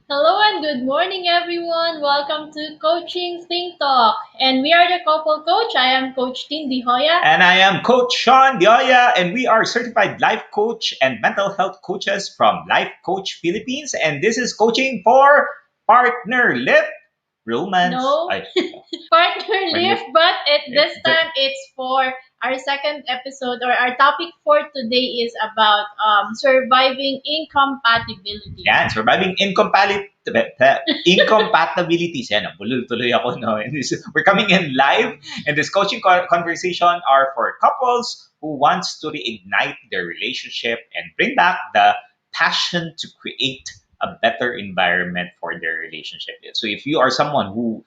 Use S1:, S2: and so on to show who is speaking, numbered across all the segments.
S1: Hello and good morning, everyone. Welcome to Coaching Think Talk. And we are the couple coach. I am Coach Tindy Hoya.
S2: And I am Coach Shaun, Joya, and we are certified life coach and mental health coaches from Life Coach Philippines. And this is coaching for Partnerlift Romance.
S1: No, partner
S2: Partnerlift.
S1: lift, but this time it's for our second episode, or our topic for today is about surviving incompatibility.
S2: Yan, surviving incompatibilities. Yan, bulol tuloy ako. No? We're coming in live, and this coaching conversation are for couples who wants to reignite their relationship and bring back the passion to create a better environment for their relationship. So if you are someone who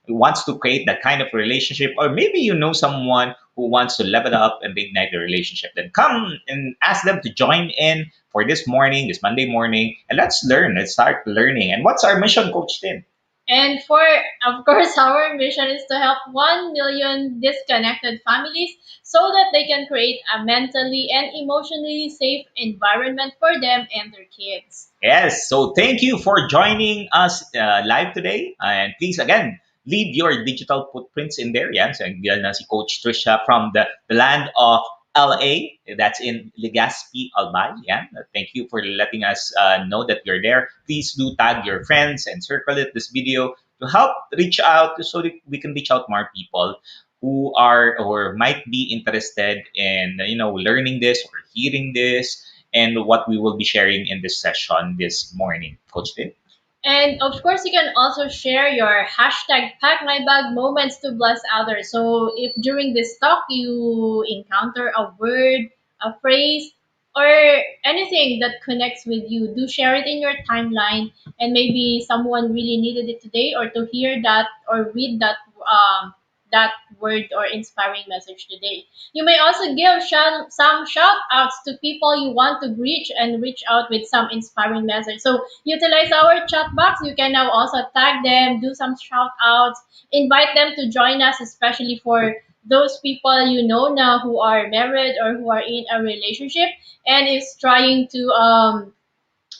S2: wants to create that kind of relationship, or maybe you know someone who wants to level up and reignite the relationship, then come and ask them to join in for this morning, this Monday morning, and let's learn. Let's start learning. And what's our mission, Coach Tim?
S1: And of course, our mission is to help 1 million disconnected families so that they can create a mentally and emotionally safe environment for them and their kids.
S2: Yes. So thank you for joining us live today. And please, again, leave your digital footprints in there. Yan. So, yan na si Coach Trisha from the land of LA. That's in Legazpi, Albay. Yan. Thank you for letting us know that you're there. Please do tag your friends and circle it, this video, to help reach out so that we can reach out more people who are or might be interested in learning this or hearing this and what we will be sharing in this session this morning. Coach Tim?
S1: And of course, you can also share your hashtag pack my bag moments to bless others. So if during this talk you encounter a word, a phrase, or anything that connects with you, do share it in your timeline. And maybe someone really needed it today, or to hear that or read that word or inspiring message today. You may also give some shout outs to people you want to reach and reach out with some inspiring message. So utilize our chat box. You can now also tag them, do some shout outs, invite them to join us, especially for those people you know now who are married or who are in a relationship and is trying to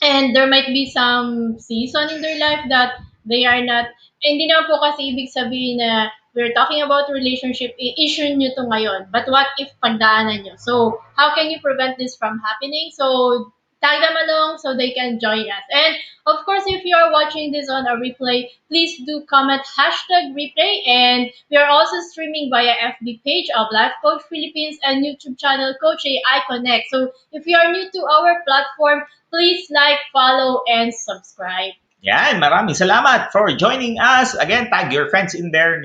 S1: and there might be some season in their life that they are not, hindi naman po kasi ibig sabihin na we're talking about relationship, issue nyo to ngayon. But what if pagdaanan nyo? So, how can you prevent this from happening? So, tag them along so they can join us. And of course, if you are watching this on a replay, please do comment hashtag replay. And we are also streaming via FB page of Life Coach Philippines and YouTube channel Coach AI Connect. So if you are new to our platform, please like, follow, and subscribe.
S2: Yan, maraming salamat for joining us. Again, tag your friends in there.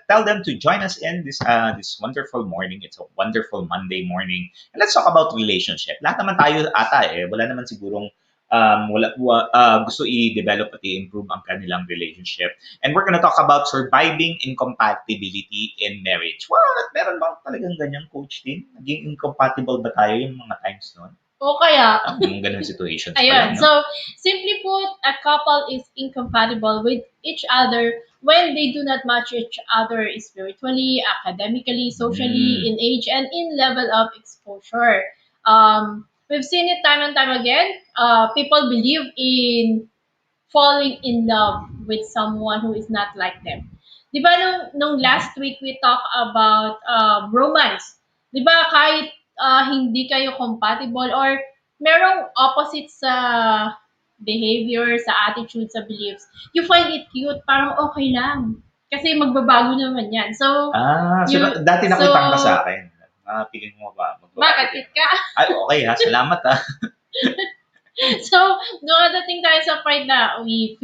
S2: Tell them to join us in this wonderful morning. It's a wonderful Monday morning. And let's talk about relationship. Lahat naman tayo ata wala naman sigurong gusto i-develop at i-improve ang kanilang relationship. And we're gonna talk about surviving incompatibility in marriage. Well, meron ba talagang ganyang coach din? Naging incompatible ba tayo yung mga times noon?
S1: O kaya,
S2: Yung ganun situations pa
S1: ayun.
S2: lang, no?
S1: So, simply put, a couple is incompatible with each other when they do not match each other spiritually, academically, socially,
S2: Mm.
S1: in age, and in level of exposure. We've seen it time and time again. People believe in falling in love with someone who is not like them. Di ba nung last week we talk about romance? Di ba kahit hindi kayo compatible or merong opposite sa behavior, sa attitude, sa beliefs, you find it cute, parang okay lang. Kasi magbabago naman yan. So,
S2: So dati nakita ka sa akin. Piling mo ba?
S1: bakit cute ka?
S2: Ay, okay ha. Salamat ha.
S1: So, dumadating tayo sa point na we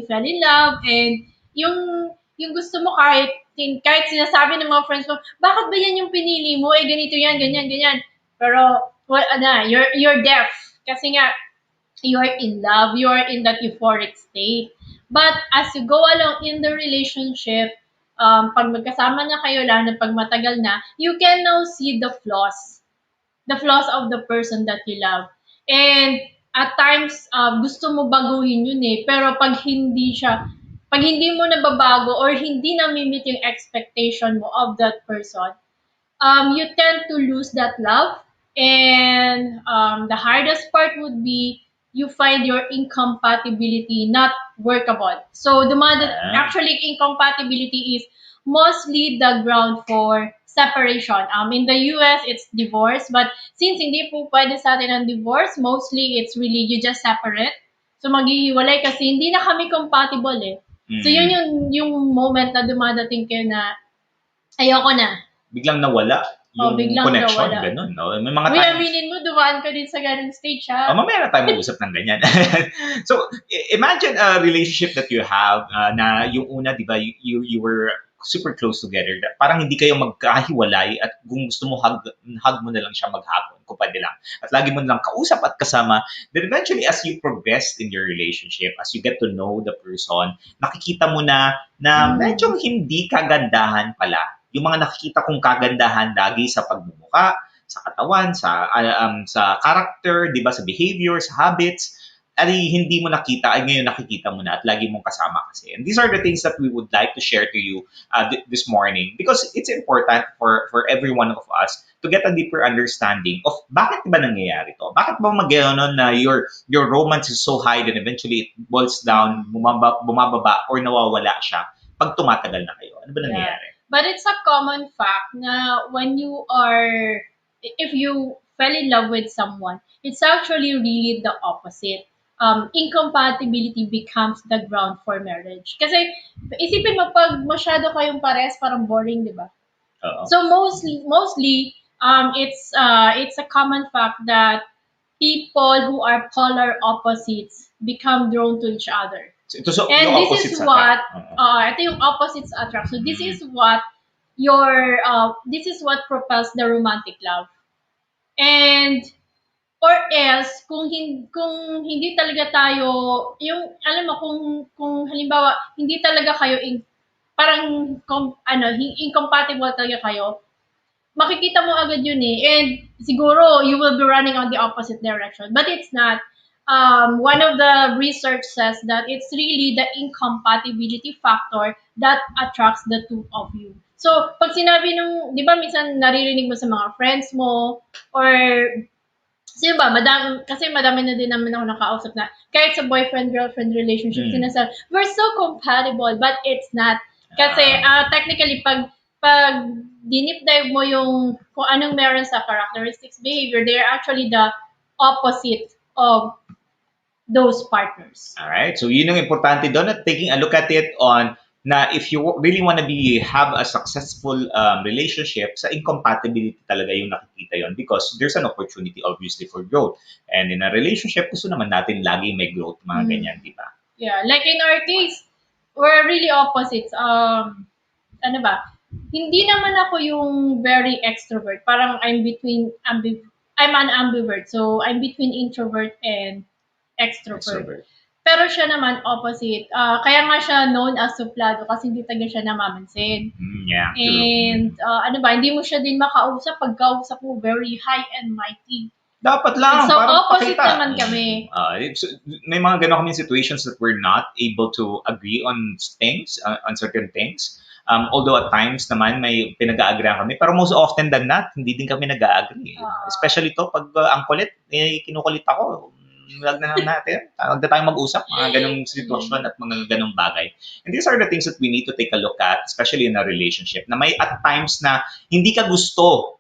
S1: fell in love and yung gusto mo kahit sinasabi ng mga friends mo, bakit ba yan yung pinili mo? Eh, ganito yan, ganyan, ganyan. Pero, you're deaf. Kasi nga, you're in love, you're in that euphoric state. But as you go along in the relationship, pag magkasama na kayo, lalo na pag matagal na, you can now see the flaws of the person that you love. And at times, gusto mo baguhin yun eh. Pero pag hindi mo nababago or hindi na-meet yung expectation mo of that person, you tend to lose that love. And the hardest part would be you find your incompatibility not workable. So
S2: Ah.
S1: actually incompatibility is mostly the ground for separation. In the US, it's divorce, but since hindi po pwede sa atin ang divorce, mostly it's really you just separate. So maghihiwalay kasi hindi na kami compatible eh. So yun
S2: Mm.
S1: yung moment na dumadating kayo na ayoko na.
S2: Biglang nawala
S1: O
S2: yung
S1: biglang
S2: connection,
S1: nawala.
S2: ganun. No? May mga
S1: Uy,
S2: times.
S1: aminin mo, dumaan ka din sa ganung stage ha.
S2: Mamaya na tayo mag-usap ng ganyan. So, imagine a relationship that you have na yung una, di ba, you were super close together. Parang hindi kayo magkahiwalay at kung gusto mo, hug mo na lang siya maghapon, kung pwede lang. At lagi mo na lang kausap at kasama. Then eventually, as you progress in your relationship, as you get to know the person, nakikita mo na medyo hindi kagandahan pala. Yung mga nakikita kong kagandahan lagi sa pagmumuka, sa katawan, sa character, 'di ba, sa behavior, sa habits, ay hindi mo nakita, ay ngayon nakikita mo na at lagi mong kasama kasi. And these are the things that we would like to share to you this morning because it's important for every one of us to get a deeper understanding of bakit ba nangyayari to? Bakit ba magano'n na your romance is so high then eventually it boils down, bumababa or nawawala siya pag tumatagal na kayo? Ano ba
S1: Yeah.
S2: nangyayari?
S1: But it's a common fact na when you are, if you fell in love with someone, it's actually really the opposite. Incompatibility becomes the ground for marriage. Kasi isipin mo, pag masyado kayong pares, parang boring, di ba?
S2: Oo.
S1: So mostly, it's a common fact that people who are polar opposites become drawn to each other.
S2: So yung
S1: And this
S2: opposites
S1: is what,
S2: attract. Oo.
S1: ito yung opposites attract. So this
S2: Mm.
S1: is what this is what propels the romantic love. And or else kung hindi talaga tayo yung alam mo kung halimbawa hindi talaga kayo parang incompatible talaga kayo, makikita mo agad yun eh. And siguro you will be running on the opposite direction. But it's not. One of the research says that it's really the incompatibility factor that attracts the two of you. So, pag sinabi nung, di ba minsan naririnig mo sa mga friends mo, or sino ba, kasi madami na din naman ako nakausap na kahit sa boyfriend-girlfriend relationship,
S2: Mm.
S1: sinasabi, we're so compatible, but it's not. Kasi technically, pag dinip dive mo yung kung anong meron sa characteristics, behavior, they're actually the opposite of those partners.
S2: All right. So yun ang importante doon at taking a look at it on na if you really want to have a successful relationship, sa incompatibility talaga yung nakikita yon because there's an opportunity obviously for growth. And in a relationship, gusto naman natin lagi may growth, mga ganyan, di ba?
S1: Yeah, like in our case, we're really opposites. Ano ba? Hindi naman ako yung very extrovert. Parang I'm an ambivert. So I'm between introvert and extrovert.
S2: Extrovert.
S1: Pero siya naman opposite. Kaya nga siya known as suplado kasi hindi taga siya namamansin.
S2: Yeah, true.
S1: And ano ba, hindi mo siya din makausap. Pagkausap mo, very high and mighty.
S2: Dapat lang,
S1: So
S2: parang
S1: opposite
S2: pakita.
S1: naman kami.
S2: May mga ganun kami situations that we're not able to agree on things, on certain things. Although at times naman may pinag-aagrahan kami, pero most often than not, hindi din kami nag-agree. Especially to pag ang kulit, kinukulit ako. Wag na lang natin. Huwag na tayong mag-usap, mga ganong sitwasyon at mga ganong bagay. And these are the things that we need to take a look at, especially in a relationship, na may at times na hindi ka gusto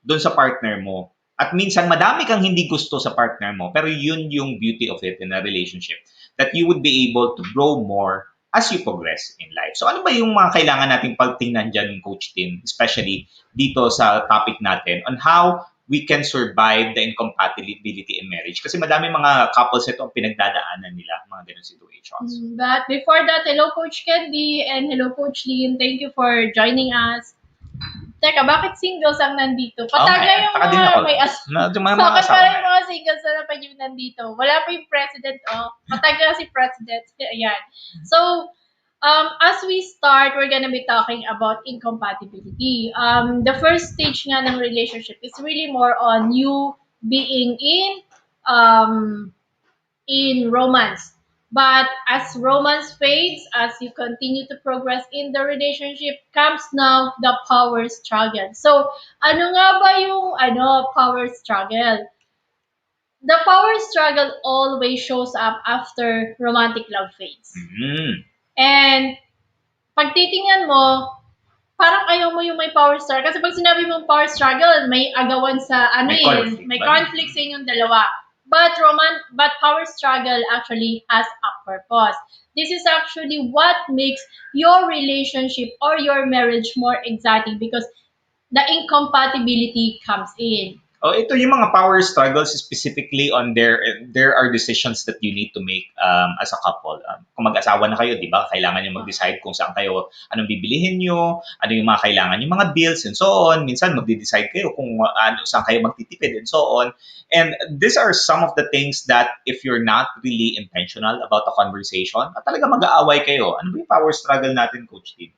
S2: doon sa partner mo. At minsan, madami kang hindi gusto sa partner mo, pero yun yung beauty of it in a relationship, that you would be able to grow more as you progress in life. So ano ba yung mga kailangan nating pagtingnan dyan, Coach Tim, especially dito sa topic natin on how we can survive the incompatibility in marriage? Kasi madami mga couples ito ang pinagdadaanan nila, mga ganun situations.
S1: But before that, hello Coach Candy and hello Coach Lynn. Thank you for joining us. Teka, bakit singles ang nandito? Pataga yung
S2: taka din
S1: mga
S2: ako.
S1: may
S2: Mga
S1: Bakit
S2: asawa
S1: parang
S2: na.
S1: yung mga singles na naman yung nandito? Wala pa yung president, oh. Pataga si president. Ayan. So, as we start, we're gonna be talking about incompatibility. The first stage nga ng relationship is really more on you being in romance. But as romance fades, as you continue to progress in the relationship, comes now the power struggle. So, ano nga ba yung power struggle? the power struggle always shows up after romantic love fades.
S2: Mm.
S1: And pag titingnan mo, parang ayaw mo yung may power struggle. Kasi pag sinabi mong power struggle, may agawan sa ano
S2: May
S1: eh,
S2: conflict
S1: may
S2: ba?
S1: conflict sa inyong dalawa. But power struggle actually has a purpose. This is actually what makes your relationship or your marriage more exciting because the incompatibility comes in.
S2: Oh, ito yung mga power struggles specifically on there are decisions that you need to make as a couple. Kung mag-asawa na kayo, 'di ba? Kailangan niyo mag-decide kung saan kayo anong bibilihin niyo, ano yung mga kailangan yung mga bills and so on. Minsan magde-decide kayo kung ano saan kayo magtitipid and so on. And these are some of the things that if you're not really intentional about the conversation, talaga mag-aaway kayo. Ano ba yung power struggle natin, Coach Tim?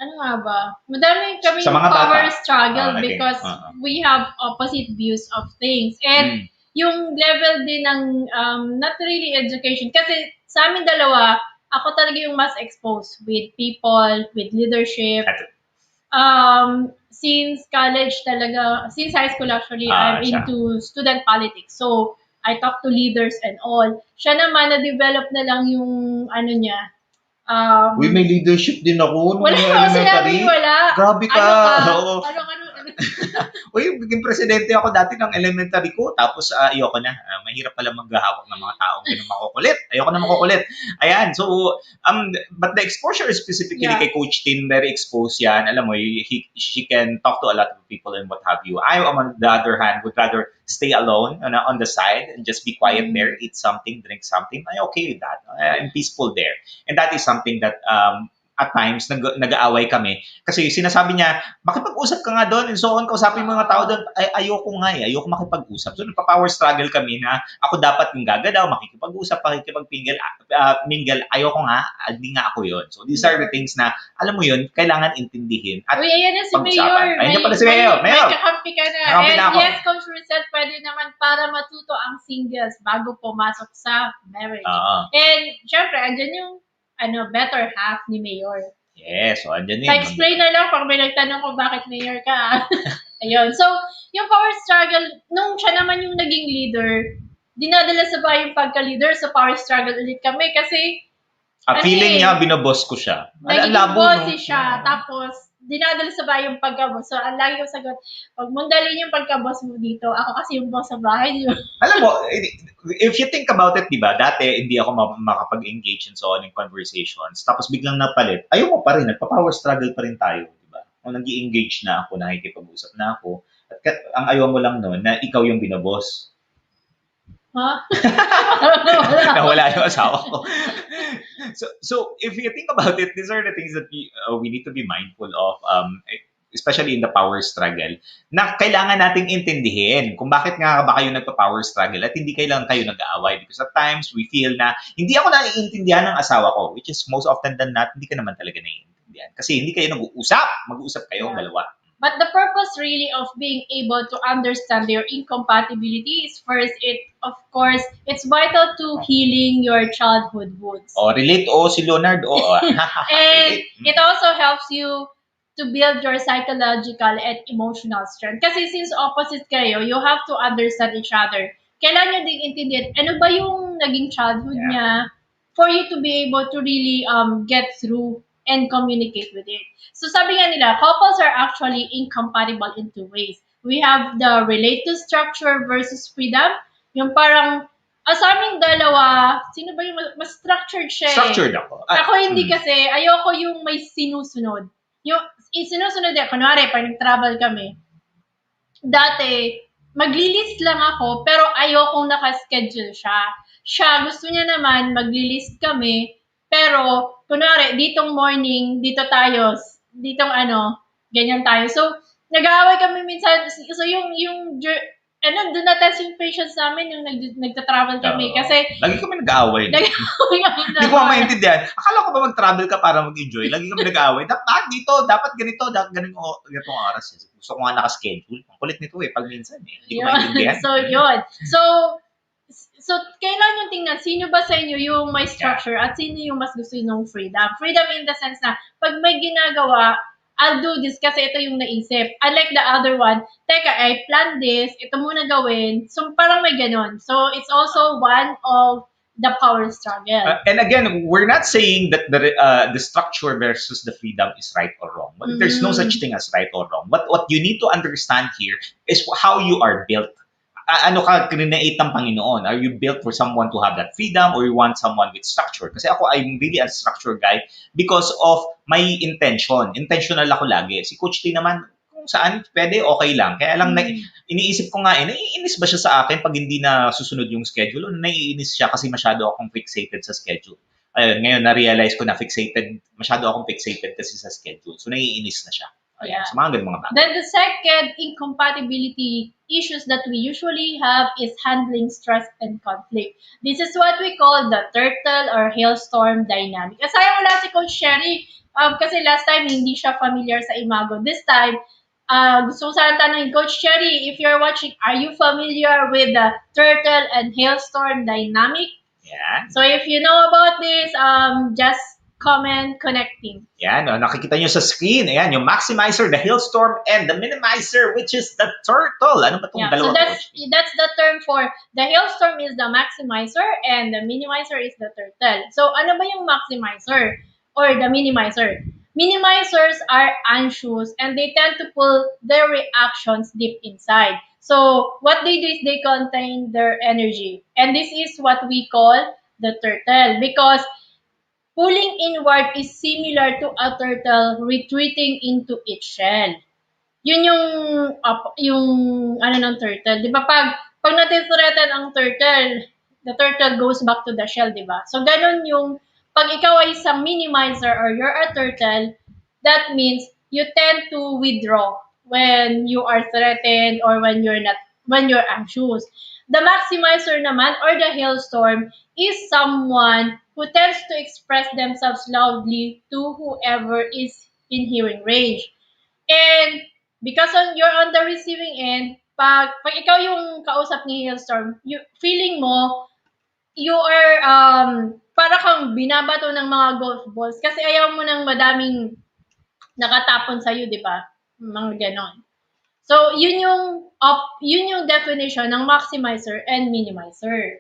S1: Ano nga ba? Madami
S2: Sa
S1: kaming
S2: mga bata.
S1: power struggle
S2: I think.
S1: because we have opposite views of things. And
S2: Mm.
S1: yung level din ng not really education. Kasi sa amin dalawa, ako talaga yung mas exposed with people, with leadership. Since college talaga, since high school actually, I'm
S2: Siya.
S1: into student politics. So, I talk to leaders and all. Siya naman, na-develop na lang yung ano niya,
S2: Uy, may leadership din ako nung
S1: wala
S2: mga
S1: ako
S2: elementary.
S1: sinabing wala.
S2: Grabe ka.
S1: Ano ka?
S2: Oo.
S1: Ano?
S2: Uy, naging presidente ako dati ng elementary ko. Tapos ayoko na. Mahirap pala maghahawak ng mga taong ganun makukulit. Ayoko na makukulit. Ayan. So, but the exposure specifically
S1: Yeah.
S2: kay Coach Tin, very exposed yan. Alam mo, she can talk to a lot of people and what have you. I, on the other hand, would rather stay alone on the side and just be quiet there, eat something, drink something. I'm okay with that. I'm peaceful there. And that is something that at times nag-aaway kami. Kasi sinasabi niya, makipag-usap ka nga doon and so on, kausapin mo mga tao doon. Ay, ayoko nga eh, ayoko makipag-usap. So nagpa-power struggle kami na ako dapat yung gagadaw, makikipag-usap, makikipag-mingle, mingle. Ayoko nga, hindi nga ako yon. So these are the things na, alam mo yun, kailangan intindihin at
S1: Uy, ayan na si
S2: pag-usapan.
S1: Mayor.
S2: Ayun na pala si Mayor.
S1: May
S2: Mayor!
S1: kakampi ka na.
S2: Kakampi na
S1: And
S2: ako.
S1: yes, Coach Rizal, pwede naman para matuto ang singles bago pumasok sa marriage. And syempre, andyan yung better half ni Mayor.
S2: Yes, so andyan yun.
S1: Pa-explain na lang pag may nagtanong kung bakit Mayor ka. Ayun. So, yung power struggle, nung siya naman yung naging leader, dinadala sa ba yung pagka-leader sa power struggle ulit kami kasi
S2: feeling niya, binoboss ko siya.
S1: naging
S2: Labo,
S1: bossy
S2: no?
S1: siya. Tapos, dinadala sa bahay yung pagka-boss. So, ang lagi kong sagot, pag mong dalhin yung pagka-boss mo dito, ako kasi yung boss sa bahay niyo.
S2: Alam mo, if you think about it, di ba, dati hindi ako makapag-engage in so on in conversations. Tapos biglang napalit, ayaw mo pa rin, nagpa-power struggle pa rin tayo, di ba? Kung nag-i-engage na ako, nakikipag-usap na ako, at ang ayaw mo lang noon, na ikaw yung binoboss.
S1: Ha?
S2: Nawala yung asawa ko. So if you think about it, these are the things that we need to be mindful of, especially in the power struggle, na kailangan nating intindihin kung bakit nga ba kayo nagpa-power struggle at hindi kailangan kayo nag-aaway. Because at times, we feel na hindi ako naiintindihan ng asawa ko, which is most often than not, hindi ka naman talaga naiintindihan. Kasi hindi kayo nag-uusap. Mag-uusap kayong dalawa.
S1: But the purpose really of being able to understand your incompatibility is first, of course, it's vital to healing your childhood wounds.
S2: Relate si Leonard.
S1: And it also helps you to build your psychological and emotional strength. Kasi since opposite kayo, you have to understand each other. Kailangan nyo ding intindihan, ano ba yung naging childhood niya for you to be able to really get through and communicate with it. So sabi nga nila, couples are actually incompatible in two ways. We have the relate to structure versus freedom. Yung parang, sa aming dalawa, sino ba yung mas structured siya?
S2: Structured ako.
S1: Ako hindi kasi, ayoko yung may sinusunod. Yung sinusunod niya, kunwari, pag nag-travel kami, dati, maglilist lang ako, pero ayokong nakaschedule siya. Siya, gusto niya naman, maglilist kami, pero, kunwari, ditong morning, dito tayo, ditong ganyan tayo. So, nag-aaway kami minsan. So, doon na-test yung patience namin yung nagta-travel kami. Kasi,
S2: lagi kami nag-aaway. Hindi ko maintindihan. Akala ko ba mag-travel ka para mag-enjoy? Lagi kami nag-aaway. Dapat dito, dapat ganito, ganitong oras. Gusto ko nga naka-schedule. Ang kulit nito pag minsan Hindi ko maintindihan.
S1: So, yun. So, kailangan yung tingnan, sino ba sa inyo yung may structure at sino yung mas gusto yung freedom. Freedom in the sense na, pag may ginagawa, I'll do this kasi ito yung naisip. Unlike the other one, teka, I plan this, ito muna gawin. So, parang may ganon. So, it's also one of the power struggle.
S2: And again, we're not saying that the structure versus the freedom is right or wrong. But there's no such thing as right or wrong. But what you need to understand here is how you are built. Ano ka create ng Panginoon? Are you built for someone to have that freedom or you want someone with structure? Kasi ako, I'm really a structure guy because of my intention. Intentional ako lagi. Si Coach T naman, kung saan pwede, okay lang. Kaya lang, iniisip ko nga, naiinis ba siya sa akin pag hindi na susunod yung schedule? O naiinis siya kasi masyado akong fixated sa schedule? Ayun, ngayon na-realize ko na masyado akong fixated kasi sa schedule. So, naiinis na siya. Ayan,
S1: Yeah.
S2: so mga ganun mga bagay.
S1: Then the second incompatibility issues that we usually have is handling stress and conflict. This is what we call the turtle or hailstorm dynamic. Asaya wala si Coach Sherry kasi last time hindi siya familiar sa Imago. This time, gusto ko sana tanongin, Coach Sherry, if you're watching, are you familiar with the turtle and hailstorm dynamic?
S2: Yeah.
S1: So if you know about this, just comment connecting.
S2: Yan, nakikita nyo sa screen. Ayan, yung maximizer, the hailstorm, and the minimizer, which is the turtle. Ano ba itong
S1: Yeah,
S2: dalawa?
S1: so that's the term for the hailstorm is the maximizer and the minimizer is the turtle. So ano ba yung maximizer or the minimizer? Minimizers are anxious and they tend to pull their reactions deep inside. So what they do is they contain their energy. And this is what we call the turtle because pulling inward is similar to a turtle retreating into its shell. Yun yung ano ng turtle. 'Di ba pag natin-threaten ang turtle, the turtle goes back to the shell, 'di ba? So ganun yung pag ikaw ay isang minimizer or you're a turtle, that means you tend to withdraw when you are threatened or when you're anxious. The maximizer naman or the hailstorm is someone who tends to express themselves loudly to whoever is in hearing range. And because you're on the receiving end, pag ikaw yung kausap ni Hailstorm, feeling mo, you are, para kang binabato ng mga golf balls kasi ayaw mo ng madaming nakatapon sa'yo, di ba? Mga ganon. So, yun yung definition ng maximizer and minimizer.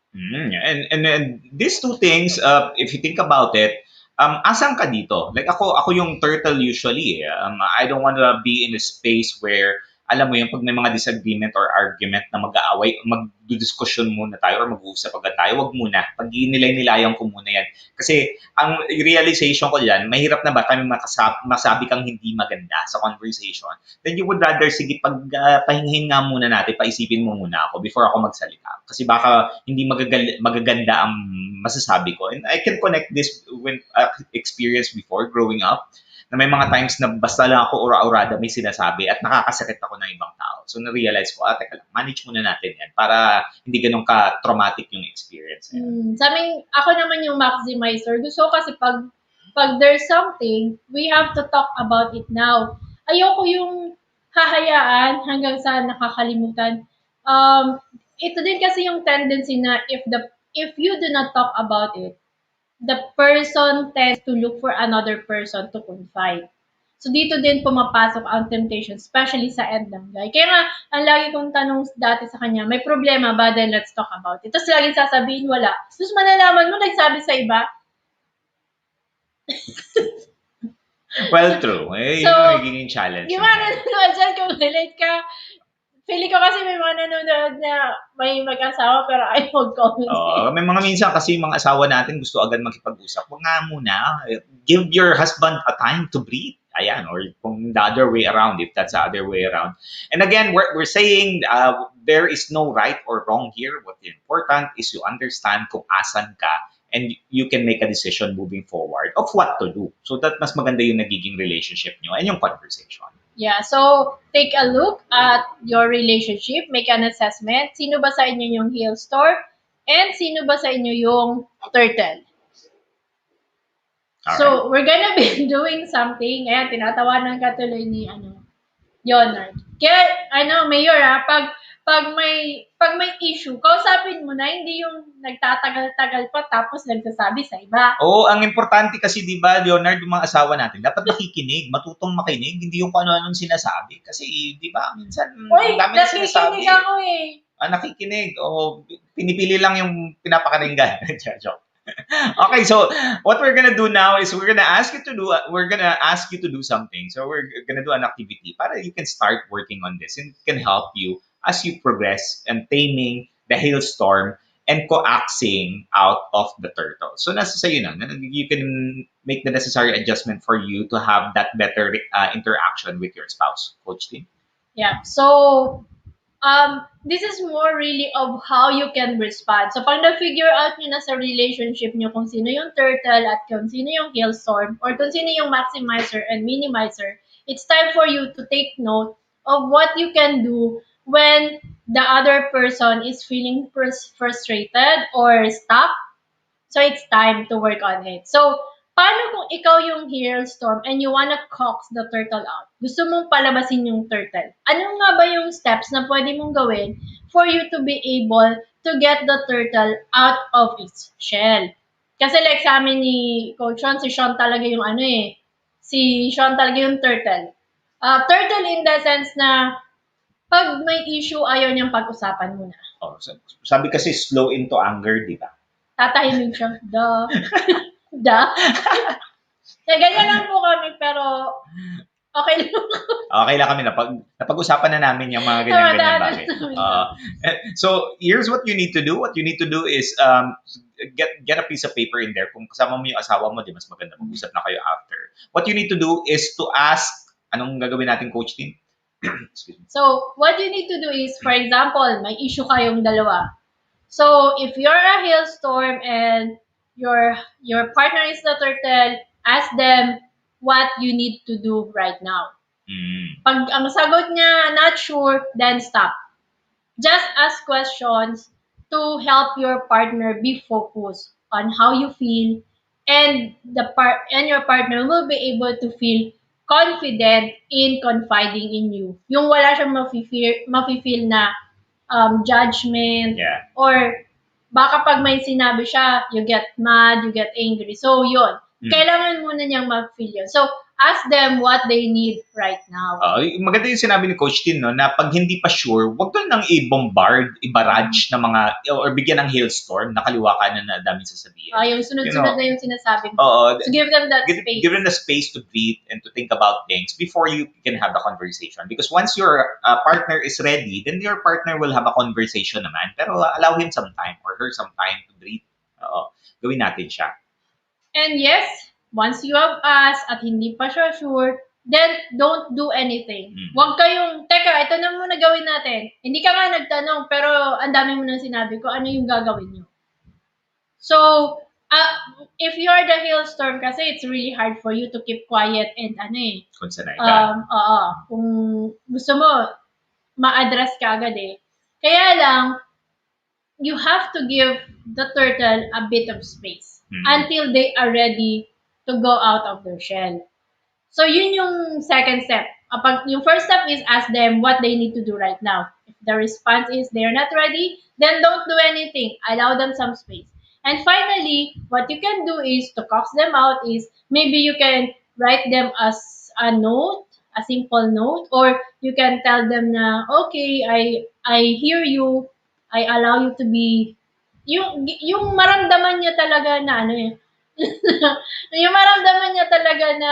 S2: And these two things, if you think about it, asan ka dito? Like ako yung turtle usually. I don't want to be in a space where, alam mo yun, pag may mga disagreement or argument na mag-aaway, magdudiskusyon muna tayo or mag-uusap agad tayo, wag muna. Pag nilay-nilayan ko muna yan. Kasi ang realization ko dyan, mahirap na ba kami masabi kang hindi maganda sa conversation? Then you would rather, sige, pahingahin nga muna natin, paisipin mo muna ako before ako magsalita. Kasi baka hindi magaganda ang masasabi ko. And I can connect this with experience before growing up na may mga times na basta lang ako ura-urada may sinasabi at nakakasakit ako ng ibang tao. So na-realize ko, teka lang, manage muna natin yan para hindi ganun ka-traumatic yung experience.
S1: Ako naman yung maximizer. Gusto ko kasi pag there's something, we have to talk about it now. Ayoko yung hahayaan hanggang sa nakakalimutan. Ito din kasi yung tendency na if you do not talk about it, the person tends to look for another person to confide. So dito din pumapasok ang temptation, especially sa end ng guy. Kaya nga, ang lagi kong tanong dati sa kanya, may problema ba? Then let's talk about it. Tapos laging sasabihin, wala. Tapos malalaman mo, nagsabi sa iba.
S2: Well, true. Yun yung magiging challenge.
S1: Yung mga nanonood dyan, kung relate ka, feeling ko kasi may mga nanonood na may mag-asawa pero ayaw mag-comment.
S2: May mga minsan kasi mga asawa natin gusto agad makipag-usap. Huwag nga muna. Give your husband a time to breathe. Ayan, or kung the other way around, if that's the other way around. And again, we're saying there is no right or wrong here. What's important is you understand kung asan ka and you can make a decision moving forward of what to do. So that mas maganda yung nagiging relationship nyo and yung conversation.
S1: Yeah, so take a look at your relationship, make an assessment. Sino ba sa inyo yung hailstorm? And sino ba sa inyo yung turtle?
S2: Alright.
S1: So, we're gonna be doing something. Ayan, tinatawanan ka tuloy ni, Leonard. Kaya, Mayor, pag pag may issue, kausapin mo na, hindi yung nagtatagal-tagal pa tapos nagsasabi sa iba.
S2: Oo, ang importante kasi 'di ba, Leonard, yung mga asawa natin dapat nakikinig, matutong makinig, hindi yung kung ano-anong sinasabi. Kasi 'di ba minsan
S1: Uy,
S2: ang dami ng sinasabi.
S1: nakikinig ako eh.
S2: Nakikinig o pinipili lang yung pinapakaringgan. Joke. Okay, so what we're gonna do now is we're gonna ask you to do something. So we're gonna do an activity para you can start working on this and it can help you as you progress and taming the hailstorm and coaxing out of the turtle. So nasa sa'yo na. You can make the necessary adjustment for you to have that better interaction with your spouse. Coach Tim?
S1: Yeah. So, this is more really of how you can respond. So, pag na-figure out nyo na sa relationship nyo kung sino yung turtle at kung sino yung hailstorm or kung sino yung maximizer and minimizer, it's time for you to take note of what you can do when the other person is feeling frustrated or stuck. So it's time to work on it. So, paano kung ikaw yung hailstorm and you wanna coax the turtle out? Gusto mong palabasin yung turtle. Ano nga ba yung steps na pwede mong gawin for you to be able to get the turtle out of its shell? Kasi like sa amin ni Coach Shaun, si Shaun talaga yung ano eh. Si Shaun talaga yung turtle. Turtle in the sense na pag may issue, ayaw niyang pag-usapan muna.
S2: Oh, sabi kasi slow into anger, di ba?
S1: Tatahimik siya. Da. Da. Kaya ganyan lang po kami, pero okay lang.
S2: Okay lang kami napag-usapan na namin yung mga ganyan-ganyan bagay. So here's what you need to do. What you need to do is get a piece of paper in there. Kung kasama mo yung asawa mo, di mas maganda mag-usap na kayo after. What you need to do is to ask, anong gagawin natin, Coach Tim? Excuse me.
S1: So, what you need to do is, for example, may issue kayong dalawa. So, if you're a hailstorm and your partner is the turtle, ask them what you need to do right now. Pag ang sagot niya, not sure, then stop. Just ask questions to help your partner be focused on how you feel, and your partner will be able to feel confident in confiding in you. Yung wala siyang mafe-feel na judgment,
S2: Yeah.
S1: or baka pag may sinabi siya, you get mad, you get angry. So, yun. Kailangan muna niyang mag-feel yun. So, ask them what they need right now.
S2: Maganda yung sinabi ni Coach Tin, no, na pag hindi pa sure, wag doon nang i-bombard, i-barrage na mga, or bigyan ng hailstorm, nakaliwa ka na daming sasabihin.
S1: Yung sunod-sunod na yung sinasabi mo.
S2: So
S1: give them that space.
S2: Give them the space to breathe and to think about things before you can have the conversation. Because once your partner is ready, then your partner will have a conversation naman. Pero allow him some time or her some time to breathe. Gawin natin siya.
S1: And yes, once you have asked at hindi pa siya sure, then don't do anything. Huwag kayong, teka, ito na muna gawin natin. Hindi ka nga nagtanong, pero ang dami mo nang sinabi ko, ano yung gagawin nyo? So, if you're the hailstorm kasi, it's really hard for you to keep quiet and
S2: kung sanay ka.
S1: Kung gusto mo, ma-address ka agad eh. Kaya lang, you have to give the turtle a bit of space until they are ready to go out of their shell. So, yun yung second step. Yung first step is ask them what they need to do right now. If the response is they're not ready, then don't do anything. Allow them some space. And finally, what you can do is to coax them out is maybe you can write them as a note, a simple note, or you can tell them na, okay, I hear you, I allow you to be, yung maramdaman niya talaga na yung maramdaman niya talaga na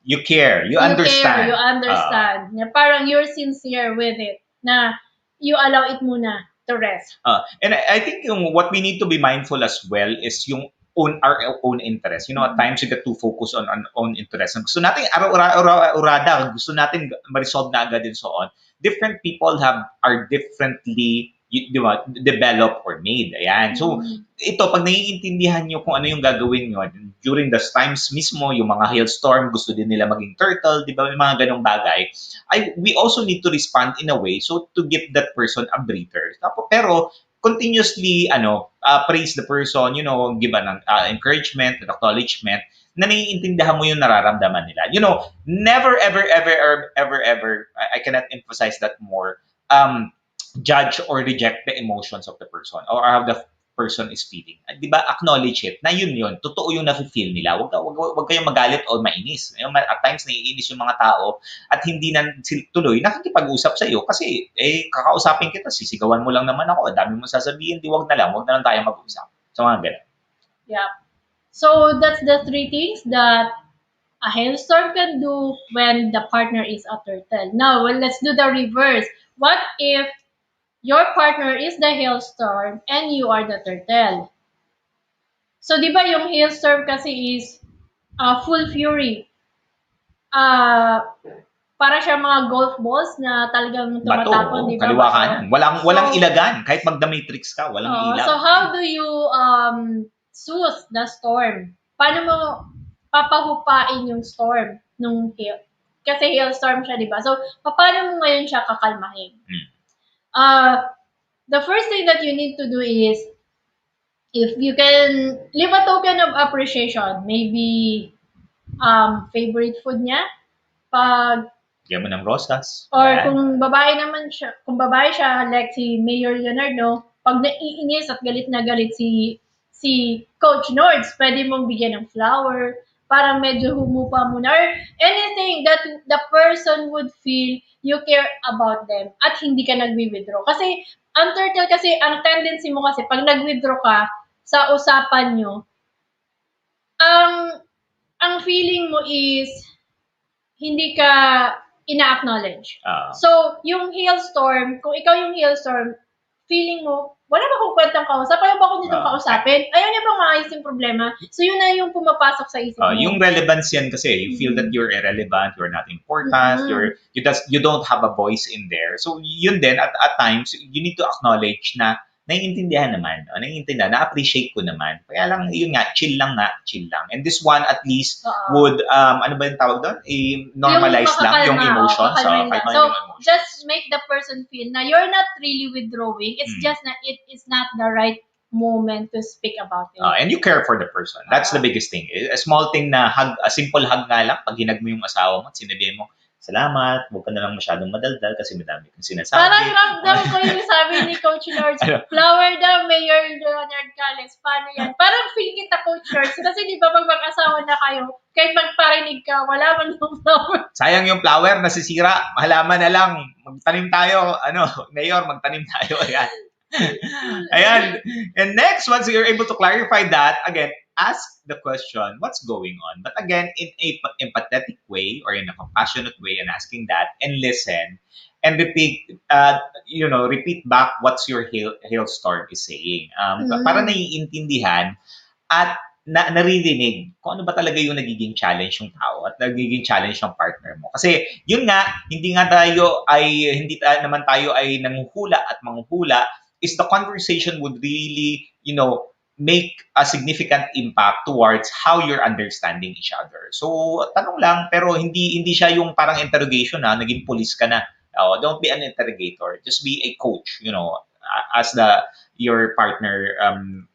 S2: you care, you understand.
S1: You understand. Na parang you're sincere with it. Na you allow it muna to rest.
S2: And I think what we need to be mindful as well is yung our own interest. You know, at times we get too focused on our own interest. Gusto natin araw-urada, gusto natin ma-resolve na agad and so on. Different people are differently developed or made. Ayan. So, ito, pag naiintindihan nyo kung ano yung gagawin nyo, during the times mismo, yung mga hailstorm, gusto din nila maging turtle, di ba? May mga ganong bagay. We also need to respond in a way so to give that person a breather. Pero, continuously, praise the person, give an encouragement and acknowledgement na naiintindihan mo yung nararamdaman nila. Never, ever, ever, ever, ever, ever, I cannot emphasize that more, judge or reject the emotions of the person or how the person is feeling. Di ba? Acknowledge it na yun. Totoo yung nafe-feel nila. Wag kayong magalit o mainis. At times, naiinis yung mga tao at hindi na tuloy nakikipag-usap sa iyo kasi kakausapin kita, sisigawan mo lang naman ako, dami mo sasabihin, wag na lang tayo mag-usap. So, mga ganun.
S1: Yeah. So that's the three things that a hailstorm can do when the partner is a turtle. Now, well, let's do the reverse. What if your partner is the hailstorm and you are the turtle? So, di ba yung hailstorm kasi is full fury. Para siya mga golf balls na talagang
S2: Bato,
S1: tumatapon, di ba?
S2: kaliwa
S1: Bato.
S2: kanan. Walang
S1: So,
S2: ilagan. Kahit magda-matrix ka, walang ilaw.
S1: so how do you soothe the storm? Paano mo papahupain yung storm nung hail? Kasi hailstorm siya, di ba? So, paano mo ngayon siya kakalmahin?
S2: Hmm.
S1: Uh, the first thing that you need to do is, if you can leave a token of appreciation, maybe favorite food niya, pag
S2: Bigyan mo ng rosas.
S1: or
S2: Ayan.
S1: kung babae siya, like si Mayor Leonardo, pag naiinis at galit na galit si Coach Nords, pwede mong bigyan ng flower, parang medyo humupa muna, or anything that the person would feel you care about them at hindi ka nagwi-withdraw. Kasi, ang turtle kasi, ang tendency mo kasi, pag nag-withdraw ka sa usapan nyo, ang ang feeling mo is hindi ka ina-acknowledge. So, yung hailstorm, kung ikaw yung hailstorm, feeling mo, wala ba akong kwentang kausap? Ayaw ba ako nitong kausapin? Ayaw niya bang maayos yung problema? So, yun na yung pumapasok sa isip mo.
S2: Yung relevance yan kasi, you feel that you're irrelevant, you're not important, you don't have a voice in there. So, yun din, at times, you need to acknowledge na naiintindihan naman, na-appreciate ko naman. Kaya lang, yun nga, chill lang. And this one, at least, would, ano ba yung tawag doon? Normalize lang yung emotions.
S1: So, just make the person feel na you're not really withdrawing. It's just na it is not the right moment to speak about it.
S2: And you care for the person. That's the biggest thing. A small thing na hug, a simple hug nga lang, pag hinag mo yung asawa mo at sinabihin mo, salamat, huwag ka na lang masyadong madaldal kasi madami kang sinasabi.
S1: Parang ramdam ko yung sabi ni Coach Lords, flower daw, Mayor Leonard Cales. Paano yan? Parang feel kita, Coach Lords. Kasi di ba pag mag-asawa na kayo, kahit magparinig ka, wala man yung flower.
S2: Sayang yung flower, nasisira. Halaman na lang. Magtanim tayo. Mayor, magtanim tayo. Ayan. Ayan. And next, once you're able to clarify that, again, ask the question, what's going on? But again, in a empathetic way or in a compassionate way and asking that and listen and repeat back what's your hailstorm is saying. Para naiintindihan at naririnig kung ano ba talaga yung nagiging challenge ng tao at nagiging challenge ng partner mo. Kasi yun nga, hindi naman tayo ay nanguhula at manghuhula, is the conversation would really, make a significant impact towards how you're understanding each other. So, tanong lang, pero hindi siya yung parang interrogation na, naging police ka na. Don't be an interrogator. Just be a coach, as your partner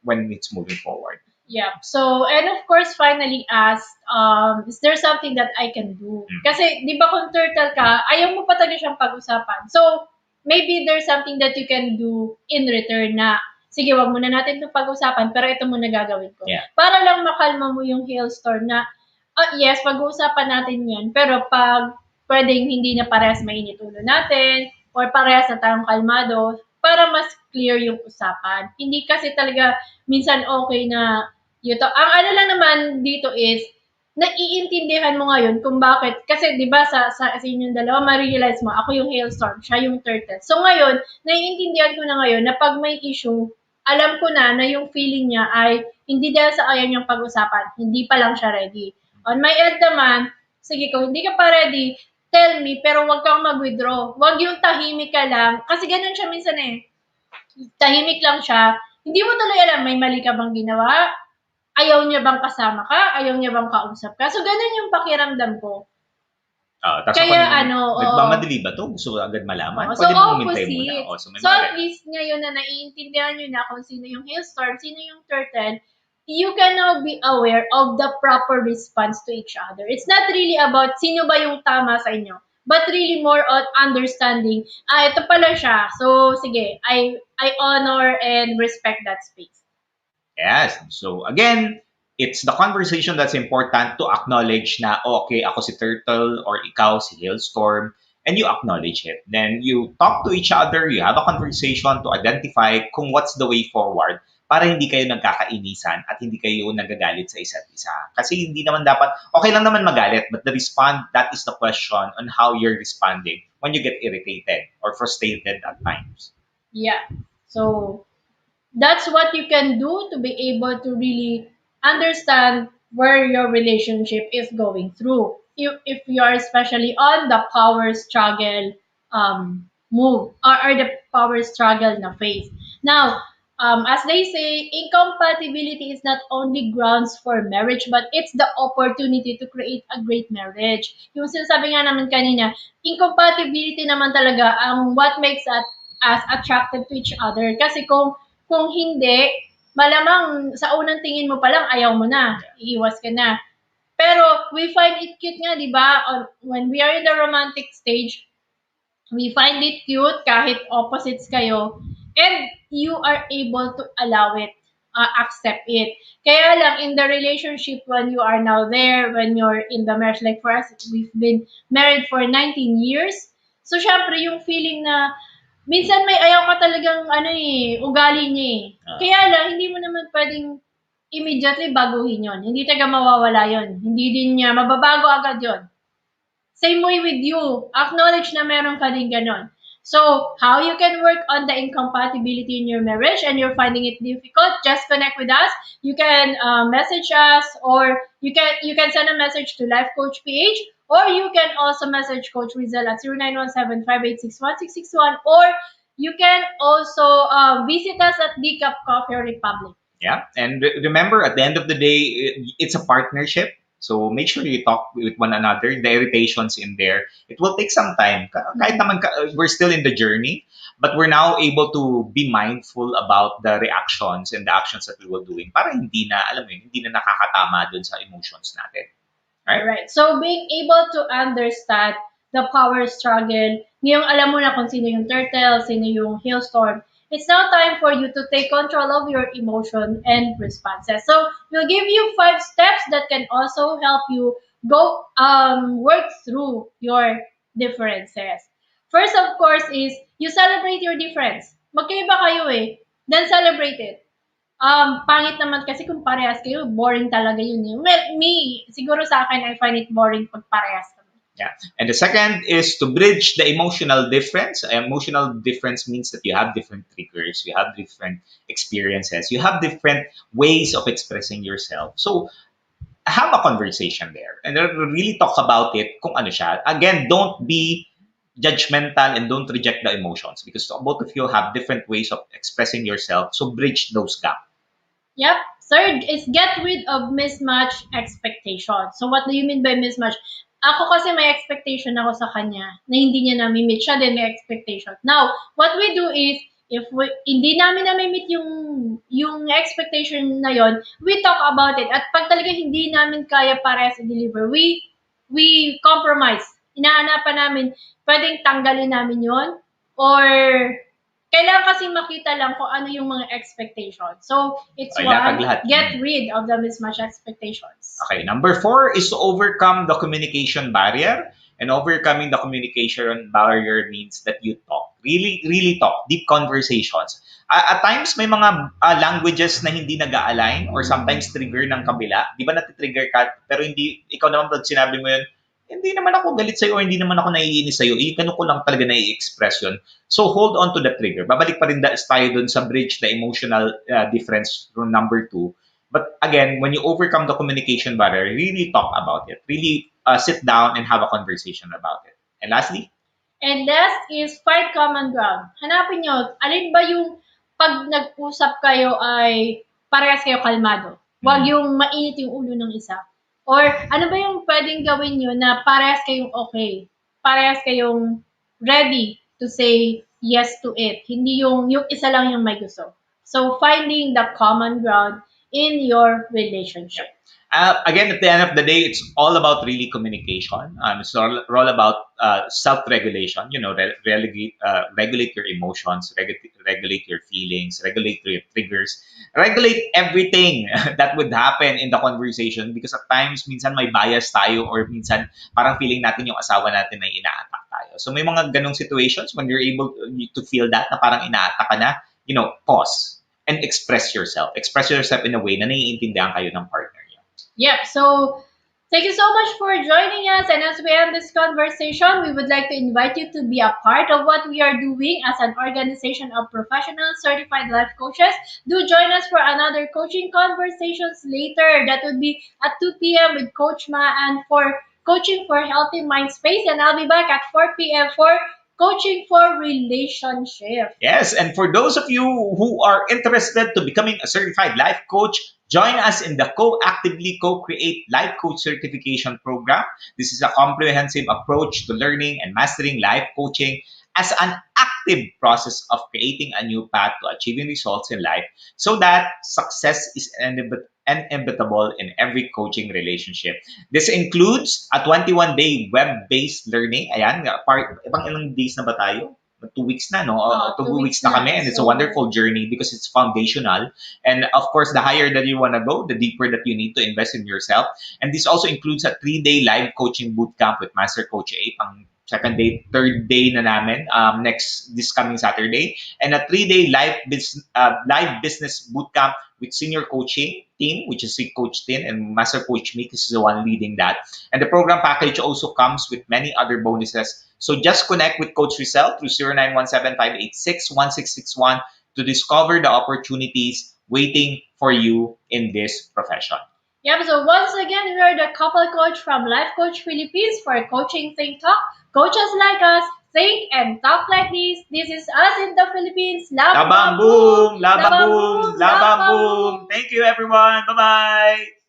S2: when it's moving forward.
S1: Yeah. So, and of course, finally ask, is there something that I can do? Kasi, di ba kung turtle ka, ayaw mo pa talaga siyang pag-usapan. So, maybe there's something that you can do in return na, sige, wag muna natin itong pag-usapan, pero ito muna gagawin ko.
S2: Yeah.
S1: Para lang makalma mo yung hailstorm na, yes, pag-uusapan natin yan, pero pag pwedeng hindi na parehas mainit ulo natin, or parehas na tayong kalmado, para mas clear yung usapan. Hindi kasi talaga minsan okay na ang ano lang naman dito is, naiintindihan mo ngayon kung bakit, kasi di ba sa inyong dalawa, ma-realize mo, ako yung hailstorm, siya yung turtle. So ngayon, naiintindihan ko na ngayon na pag may issue, alam ko na yung feeling niya ay hindi dahil sa ayaw niyang pag-usapan, hindi pa lang siya ready. On my end naman, sige, kung hindi ka pa ready, tell me, pero wag kang mag-withdraw. Wag yung tahimik ka lang, kasi ganun siya minsan tahimik lang siya, hindi mo tuloy alam, may mali ka bang ginawa? Ayaw niya bang kasama ka? Ayaw niya bang kausap ka? So, ganun yung pakiramdam ko. Kaya
S2: nagmamadali ba to? Gusto agad malaman?
S1: So,
S2: Pwede mong umintay
S1: opposite.
S2: muna.
S1: So, at least ngayon na naiintindihan nyo na kung sino yung hailstorm, sino yung turtle, you can now be aware of the proper response to each other. It's not really about sino ba yung tama sa inyo. but really more on understanding. Ah, ito pala siya. So, sige, I honor and respect that space.
S2: Yes. So again, it's the conversation that's important to acknowledge na, oh, okay, ako si Turtle or ikaw si Hailstorm, and you acknowledge it. Then you talk to each other, you have a conversation to identify kung what's the way forward para hindi kayo nagkakainisan at hindi kayo nagagalit sa isa't isa. Kasi hindi naman dapat, okay lang naman magalit, but that is the question on how you're responding when you get irritated or frustrated at times.
S1: Yeah. So, that's what you can do to be able to really understand where your relationship is going through. If you are especially on the power struggle move, or the power struggle na phase. Now, as they say, incompatibility is not only grounds for marriage, but it's the opportunity to create a great marriage. Yung sinasabi nga naman kanina, incompatibility naman talaga ang what makes us as attracted to each other. Kasi kung hindi, malamang sa unang tingin mo pa lang ayaw mo na, iiwas ka na. Pero we find it cute nga, di ba? When we are in the romantic stage, we find it cute kahit opposites kayo, and you are able to allow it, accept it. Kaya lang in the relationship, when you are now there, when you're in the marriage, like for us, we've been married for 19 years. So syempre yung feeling na minsan may ayaw ka talagang ano ugali niya eh. Kaya lang hindi mo naman pwedeng immediately baguhin yon. Hindi talaga mawawala yon. Hindi din niya mababago agad yon. Same way with you. Acknowledge na meron ka din ganon. So, how you can work on the incompatibility in your marriage and you're finding it difficult, just connect with us. You can message us, or you can send a message to Life Coach PH, or you can also message Coach Rizal at 0917-586-1661, or you can also visit us at Decaf Coffee Republic.
S2: Yeah, and remember, at the end of the day, it's a partnership. So make sure you talk with one another. The irritations in there, it will take some time. Kahit naman we're still in the journey, but we're now able to be mindful about the reactions and the actions that we were doing para hindi na, alam mo yun, hindi na nakakatama dun sa emotions natin. Right?
S1: Right. So being able to understand the power struggle, ngayong alam mo na kung sino yung turtle, sino yung hailstorm, it's now time for you to take control of your emotion and responses. So we'll give you 5 steps that can also help you go work through your differences. First, of course, is you celebrate your difference. Magkaiba kayo eh. Then celebrate it. Pangit naman kasi kung parehas kayo, boring talaga yun eh. Well, me, siguro sa akin, I find it boring pag parehas kami.
S2: Yeah. And the second is to bridge the emotional difference. Emotional difference means that you have different triggers, you have different experiences, you have different ways of expressing yourself. So have a conversation there and really talk about it kung ano siya. Again, don't be judgmental and don't reject the emotions because both of you have different ways of expressing yourself. So bridge those gaps.
S1: Yep. Third is get rid of mismatch expectations. So what do you mean by mismatch? Ako kasi may expectation ako sa kanya na hindi niya nami-meet. Siya din may expectation. Now, what we do is, if hindi namin nami-meet yung expectation na yon, we talk about it. At pag talaga hindi namin kaya parehas i-deliver, we compromise. Inaanapan namin, pwedeng tanggalin namin yon, or kailangan kasi makita lang kung ano yung mga expectations. So, it's
S2: Okay,
S1: one,
S2: lahat.
S1: get rid of the mismatch expectations.
S2: Okay, number 4 is to overcome the communication barrier. And overcoming the communication barrier means that you talk. Really, really talk. Deep conversations. At times, may mga languages na hindi nag-align or sometimes trigger ng kabila. Di ba natitrigger ka? Pero hindi, ikaw naman pag sinabi mo yun, hindi naman ako galit sa'yo o hindi naman ako naiinis sa'yo. Ganun ko lang talaga nai-express yun. So hold on to the trigger. Babalik pa rin tayo dun sa bridge, the emotional difference from number 2. But again, when you overcome the communication barrier, really talk about it. Really sit down and have a conversation about it. And lastly,
S1: And last is find common ground. Hanapin nyo, alin ba yung pag nag-usap kayo ay parehas kayo kalmado. Huwag yung mainit yung ulo ng isa. Or ano ba yung pwedeng gawin nyo na parehas kayong okay. Parehas kayong ready to say yes to it. Hindi yung isa lang yung may gusto. So finding the common ground in your relationship.
S2: Again, at the end of the day, it's all about really communication. It's all about self-regulation. Regulate your emotions, regulate your feelings, regulate your triggers, regulate everything that would happen in the conversation. Because at times, minsan may bias tayo, or minsan parang feeling natin yung asawa natin ay ina-attack tayo. So may mga ganong situations when you're able to feel that na parang ina-attack ka na, pause and express yourself. Express yourself in a way na naiintindihan kayo ng partner.
S1: Yep. So thank you so much for joining us. And as we end this conversation, we would like to invite you to be a part of what we are doing as an organization of professional certified life coaches. Do join us for another coaching conversations later. That would be at 2 p.m. with Coach Ma and for coaching for healthy mind space. And I'll be back at 4 p.m. for coaching for relationship.
S2: Yes, and for those of you who are interested to becoming a certified life coach, join us in the Co-Actively Co-Create Life Coach Certification Program. This is a comprehensive approach to learning and mastering life coaching as an active process of creating a new path to achieving results in life so that success is inevitable in every coaching relationship. This includes a 21-day web-based learning. Ayan, ibang ilang days na ba tayo? 2 weeks na, no? 2 weeks na kami, and it's a wonderful journey because it's foundational. And of course, the higher that you want to go, the deeper that you need to invest in yourself. And this also includes a 3-day live coaching bootcamp with Master Coach A, pang second day, third day na namin, this coming Saturday, and a 3-day live business bootcamp with senior coaching team, which is Coach Tin and Master Coach Meek. This is the one leading that. And the program package also comes with many other bonuses. So just connect with Coach Rizal through 0917-586-1661 to discover the opportunities waiting for you in this profession.
S1: Yep, so once again, we are the couple coach from Life Coach Philippines for Coaching Think Talk. Coaches like us think and talk like this. This is us in the Philippines.
S2: Labang boom! Labang boom! Labang boom! Thank you, everyone. Bye-bye.